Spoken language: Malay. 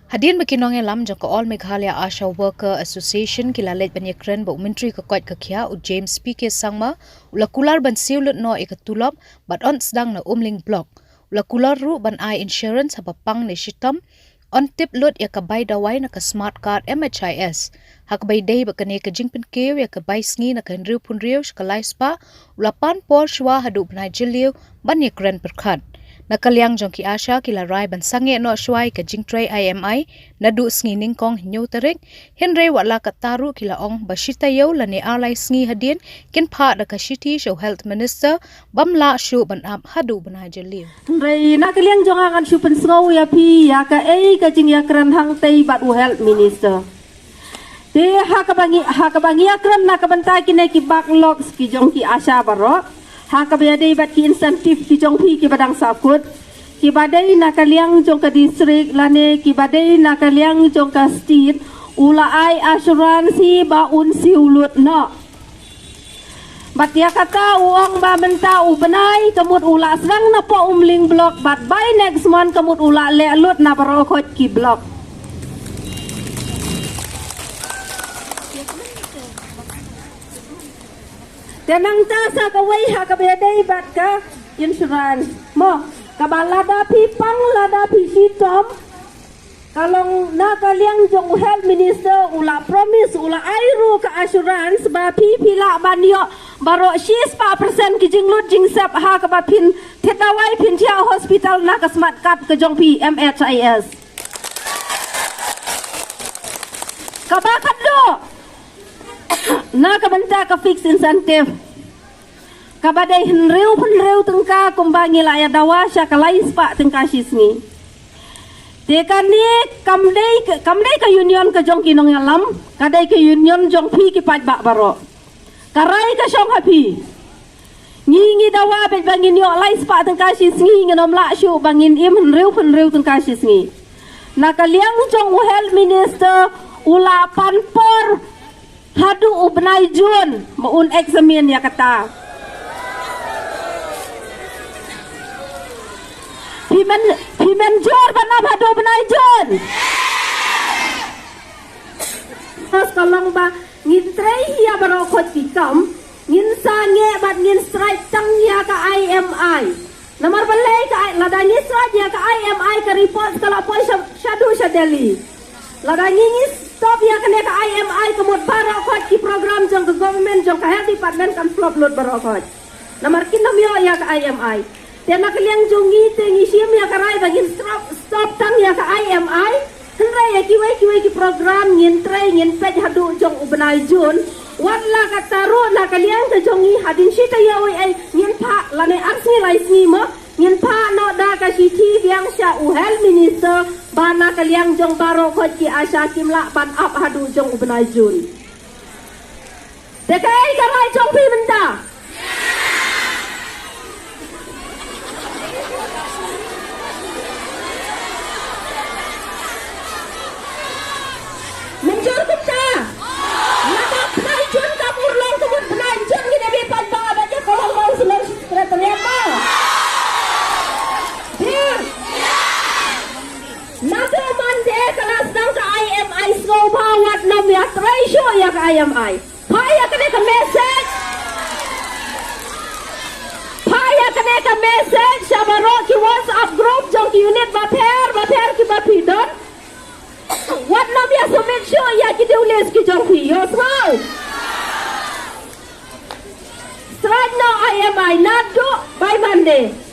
Hadian makinong lam jong ko All Meghalaya Asha Worker Association kilalet banyakren ba Menteri Kekwat Kekia u James PK Sangma ula kular ban siulut no ikatulop bat on sedang na umling block ula kular ru ban I insurance hapapang ni shitam on tip lut ya kabay dawai na ka smart card MHIS hakbay day ba kane ka jingpin kew ya kabay sngi na kan riu pun riu skalai spa ula pan por shwa hadu banai jiliu banyakren perkhat Nakaliang jong ki Asha kila rai ban sange no shwai ka jingtray IMI nadu sngi ningkong hinyo tarik henry wala kataru kila ong bashita yo lani alai sngi hadien ken pha da ka shiti show health minister bamla shu ban ap hadu banai jeliu Ray nakaliang jong akan shupen sngow ya pi ya ka ka jing ya kran hang tei bat u health minister de hakabangi akran nakabanta kine ki backlog ki jong ki Asha barok Hakabiyadai bat ki insentif ki jong pi ki badang sakut ki badai nakaliang jong ka distrik lane ki badai nakaliang jong ka state ula ai asuransi ba un siulut no bat ya kata uang ba menta u benai kemut ula sedang na po umling blok bat by next month kemut ula le lut na barokot ki blok Tenang ta sa kawai hakabiyadai bat ka insurance mo kabalada pipang lada pisitom kalong nakaliang jong health minister ula promise ula airu ka assurance ba pipila banyo baro 6% ki jinglut jingsap ha ka ba pin tetawai pin tia hospital na ka smart card ka jong pi MHIS kabakat do na kabanta ka fixed incentive kabadai henreu tengka kumbangi laya dawa sya kalai spa tengka sisngi dekani kamdei ka union ka jong kinong yalam kadai ka union jong pi ki pat bak baro karai ka syong hapi ngi dawa bet bangin yo lai spa tengka sisngi ngenom la syu bangin im henreu tengka sisngi nakaliang jong health minister ula panpor hadu ubnai jun maun examen ya kata pimen jor banam hadu ubnai jun pas kalong ba ngintrei ya barokot tikam ngin sange bat ngin strike tang ya ka IMI nomor balai ka ladangi strike ya ka IMI ka report kala poi shadu shadeli ladangi stop ya kene ka IMI kemut barokot ki program jong ke government jong ka health department kan flop lot barokot nomor kinom yo ya ka IMI tena kaliang jongi tengi sim ya ka rai bagin stop tang ya ka IMI henra ya kiwai ki program ngin trai ngin pej hadu jong ubnai jun wala ka taru na kaliang ka jongi hadin shita ya oi ai ngin pha lane arsni lai sni mo ngin pha no da ka shiti biang sya u health minister bana kaliang jong baro khot ki Asha kimla ban up hadu jong ubnai jun dekai karai jong pi menta menjur kumta lada penai jun kapur long kemut penai jun gini bi pan ba baca kolong mau selur ternyata Nada mande kalau sedang ke IMI slow bawat nom ya ratio ya ke IMI. Paya kena ke message. Paya kena ke message. Sabaro ki WhatsApp group jong ki unit baper ki bapidon. Wat nom ya so make sure ya ki diulis ki jong ki yo small. Strike no IMI nado by Monday.